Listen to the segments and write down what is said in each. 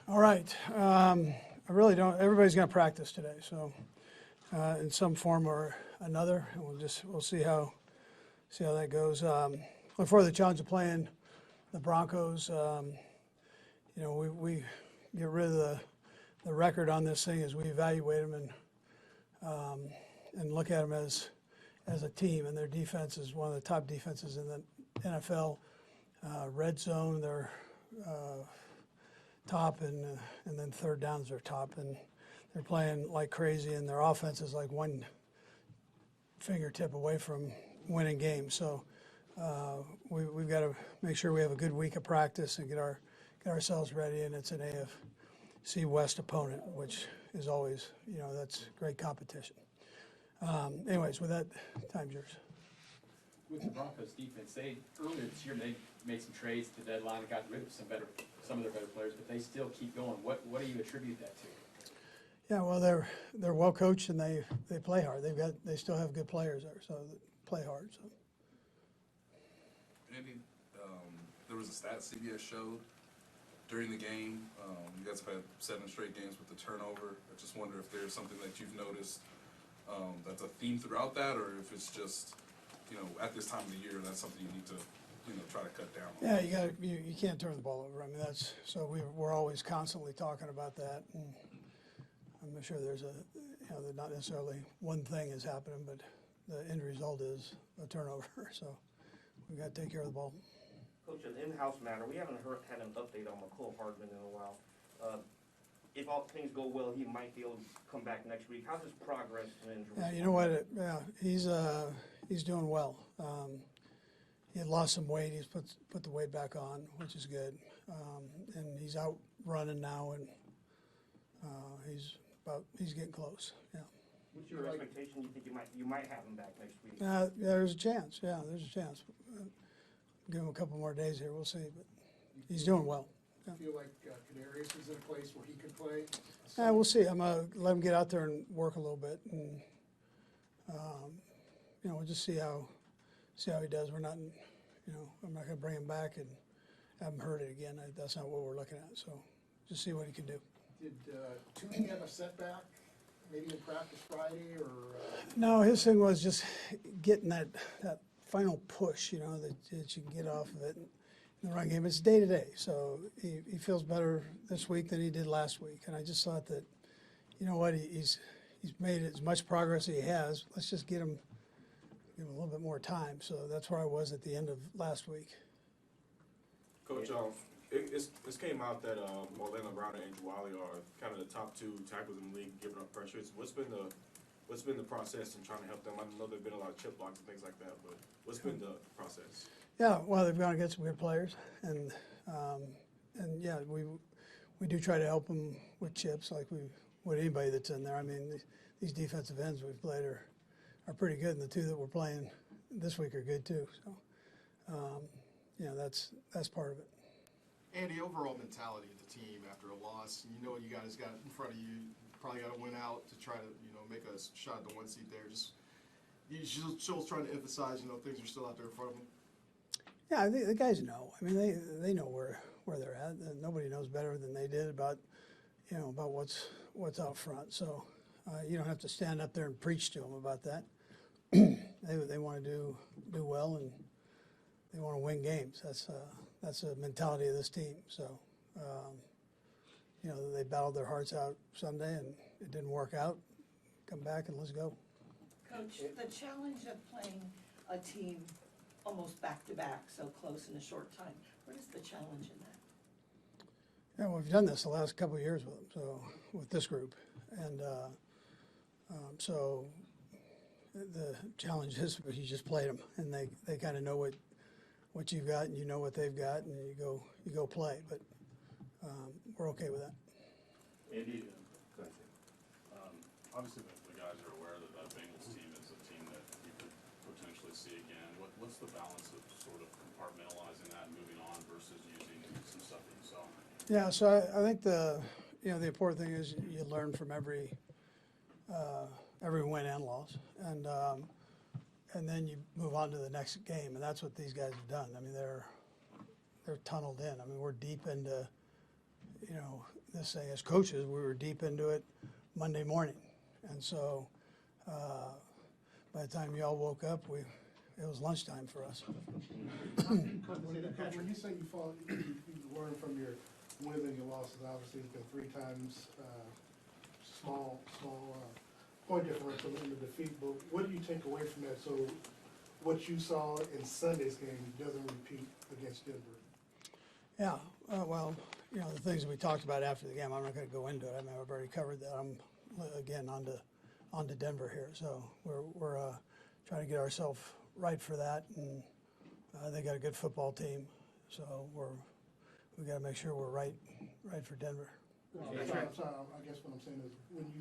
All right. I really don't. Everybody's going to practice today, so in some form or another, and we'll see how that goes. Look forward to the challenge of playing the Broncos. We get rid of the record on this thing as we evaluate them and look at them as a team. And their defense is one of the top defenses in the NFL. Red zone, they're top, and then third downs are top, and they're playing like crazy, and their offense is like one fingertip away from winning games. So we've got to make sure we have a good week of practice and get ourselves ready. And it's an AFC West opponent, which is always, that's great competition. Anyways, with that, time's yours. With the Broncos defense, earlier this year they made some trades at the deadline and got rid of some of their better players, but they still keep going. What do you attribute that to? Yeah, well, they're well coached and they play hard. They still have good players there, so they play hard. So. Andy, there was a stat CBS showed during the game. You guys have had 7 straight games with the turnover. I just wonder if there's something that you've noticed that's a theme throughout that, or if it's just at this time of the year, that's something you need to, try to cut down on. Yeah, you can't turn the ball over. I mean, we're always constantly talking about that, and I'm sure there's there's not necessarily one thing is happening, but the end result is a turnover. So we've got to take care of the ball. Coach, an in-house matter, we haven't had an update on McCole Hardman in a while. If all things go well, he might be able to come back next week. How's his progress in injury? Yeah, you know what? He's doing well. He had lost some weight. He's put the weight back on, which is good. And he's out running now, and he's getting close. Yeah. What's your expectation? You think you might have him back next week? Yeah, there's a chance. Yeah, there's a chance. Give him a couple more days here. We'll see, but he's doing well. I feel like Canarius is in a place where he could play. Yeah, we'll see. I'm gonna let him get out there and work a little bit, and we'll just see how he does. We're not, I'm not gonna bring him back and have him hurt it again. That's not what we're looking at. So just see what he can do. Did Tooney have a setback, maybe in practice Friday, or? No, his thing was just getting that final push, that you can get off of it. In the run game, it's day to day, so he feels better this week than he did last week. And I just thought that, he's made as much progress as he has. Let's just give him a little bit more time. So that's where I was at the end of last week. Coach, it came out that Orlando Brown and Andrew Wiley are kind of the top 2 tacklers in the league giving up pressures. What's been the process in trying to help them? I know there've been a lot of chip blocks and things like that, but what's been the process? Yeah, well, they've gone to get some good players, and yeah, we do try to help them with chips like we would anybody that's in there. I mean, these defensive ends we've played are pretty good, and the 2 that we're playing this week are good too. So, that's part of it. Andy, overall mentality of the team after a loss, you know what you guys got in front of you. Probably got to win out to try to make a shot at the 1 seed there. Just you still trying to emphasize things are still out there in front of them. Yeah, the guys know. I mean, they know where they're at. Nobody knows better than they did about what's out front. So you don't have to stand up there and preach to them about that. They want to do well, and they want to win games. That's the mentality of this team. So they battled their hearts out Sunday, and it didn't work out. Come back and let's go. Coach, the challenge of playing a team almost back-to-back, so close in a short time. What is the challenge in that? Yeah, well, we've done this the last couple of years with them, so with this group, and so the challenge is you just played them, and they kind of know what you've got, and you know what they've got, and you go play. But we're okay with that. Andy, obviously the guys are aware that that Bengals team is a team that you could potentially see again. What's the balance of sort of compartmentalizing that and moving on versus using some stuff that you saw? Yeah, so I think the important thing is you learn from every win and loss, and then you move on to the next game, and that's what these guys have done. I mean, they're tunneled in. I mean, we're deep into this thing as coaches, we were deep into it Monday morning. And so by the time y'all woke up, it was lunchtime for us. When you say you learn from your wins and your losses, obviously it's been 3 times small point differential in the defeat, but what do you take away from that? So what you saw in Sunday's game doesn't repeat against Denver? Yeah, well, you know, the things that we talked about after the game, I'm not going to go into it. I mean, I've already covered that. I'm, again, on to Denver here. So we're trying to get ourselves right for that. And they got a good football team. So we got to make sure we're right for Denver. I'm sorry, I guess what I'm saying is,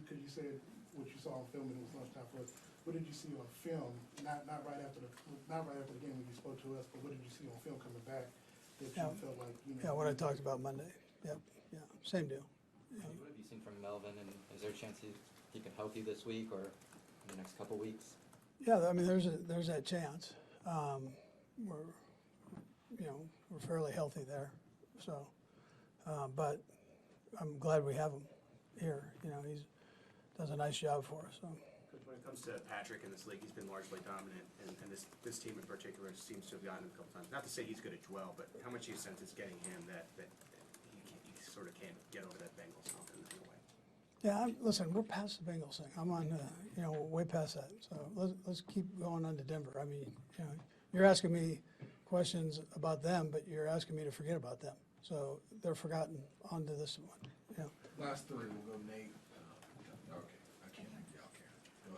because you said what you saw on film and it was lunchtime for us, what did you see on film, not right after the game when you spoke to us, but what did you see on film coming back that you felt like, you know? Yeah, what I talked about Monday. Yep, yeah, same deal. Yeah. What have you seen from Melvin, and is there a chance he can help you this week or in the next couple weeks? Yeah, I mean, there's that chance. We're fairly healthy there, so, but I'm glad we have him here. You know, he does a nice job for us. So. When it comes to Patrick in this league, he's been largely dominant, and this team in particular seems to have gotten him a couple times. Not to say he's good at Joel, but how much do you sense it's getting him that he sort of can't get over that Bengals hump in a way? Yeah, listen, we're past the Bengals thing. I'm on, way past that. So let's keep going on to Denver. I mean, you know, you're asking me questions about them, but you're asking me to forget about them. So they're forgotten. On to this one. Yeah. Last 3, we'll go Nate. Okay, I can't make y'all care. Go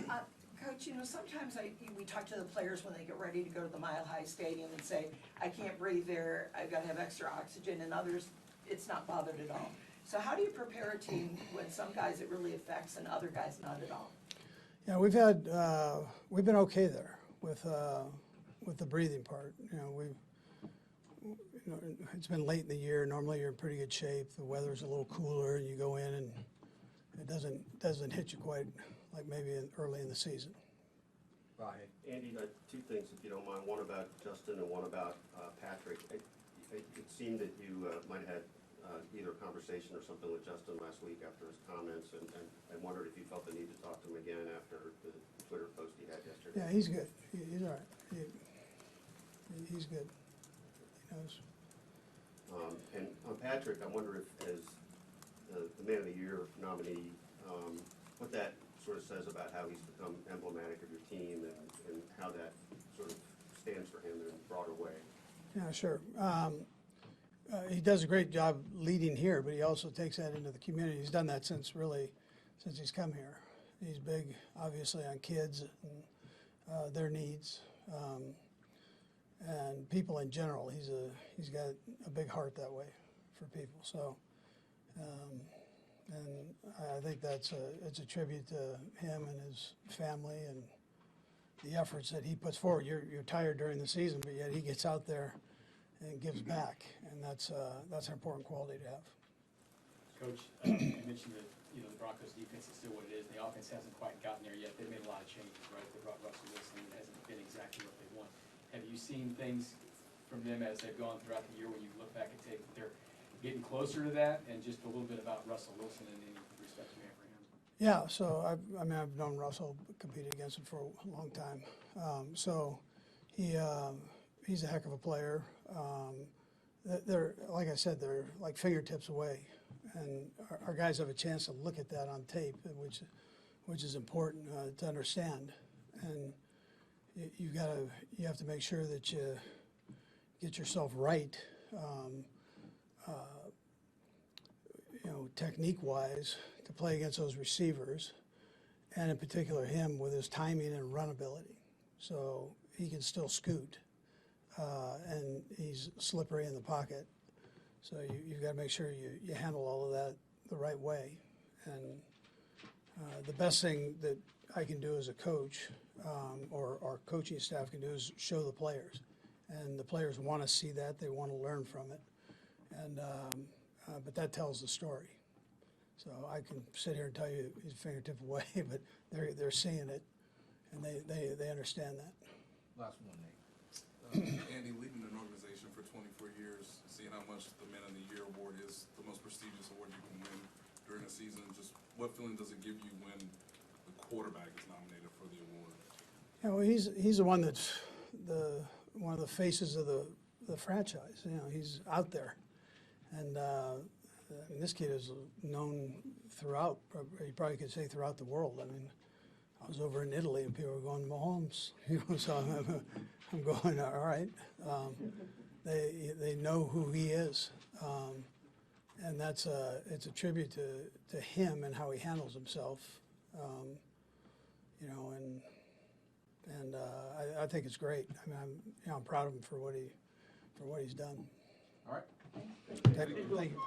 ahead. Coach, you know, sometimes we talk to the players when they get ready to go to the Mile High Stadium and say, I can't breathe there, I've got to have extra oxygen, and others, it's not bothered at all. So how do you prepare a team when some guys it really affects and other guys not at all? Yeah, we've been okay there with the breathing part. You know, it's been late in the year. Normally you're in pretty good shape. The weather's a little cooler, and you go in and it doesn't hit you quite like maybe early in the season. Right. Andy, 2 things, if you don't mind. One about Justin and one about Patrick. It seemed that you might have had either a conversation or something with Justin last week after his comments, and wondered if you felt the need to talk to him again after the Twitter post he had yesterday. Yeah, he's good. He's all right. He's good. He knows. And on Patrick, I wonder if, as the Man of the Year nominee, what that sort of says about how he's become emblematic of your team and how that sort of stands for him in a broader way. Yeah, sure. He does a great job leading here, but he also takes that into the community. He's done that since he's come here. He's big, obviously, on kids and their needs, and people in general. He's got a big heart that way for people. So, and I think it's a tribute to him and his family and the efforts that he puts forward. You're tired during the season, but yet he gets out there and gives back, and that's an important quality to have. Coach, you mentioned that the Broncos defense is still what it is. The offense hasn't quite gotten there yet. They've made a lot of changes, right? They brought Russell Wilson. It hasn't been exactly what they want. Have you seen things from them as they've gone throughout the year when you look back and take that they're getting closer to that? And just a little bit about Russell Wilson and any respect you have for him. Yeah, so I've known Russell, competed against him for a long time. So he's a heck of a player. They're, like I said, they're like fingertips away, and our guys have a chance to look at that on tape, which is important to understand. And you have to make sure that you get yourself right, technique-wise, to play against those receivers, and in particular him with his timing and run ability. So he can still scoot. And he's slippery in the pocket. So you've got to make sure you handle all of that the right way. And the best thing that I can do as a coach, or our coaching staff can do, is show the players. And the players want to see that. They want to learn from it. And but that tells the story. So I can sit here and tell you he's a fingertip away, but they're seeing it, and they understand that. Last one, Nate. Andy, leading an organization for 24 years, seeing how much the Man of the Year award is the most prestigious award you can season. Just what feeling does it give you when the quarterback is nominated for the award? Yeah, well, he's the one that's one of the faces of the franchise. You know, he's out there, and I mean, this kid is known throughout. You probably could say throughout the world. I mean, I was over in Italy and people were going Mahomes. You know, so I'm going all right. They know who he is, and it's a tribute to him and how he handles himself. You know, and I think it's great. I mean, I'm proud of him for what he's done. All right. Okay, thank you.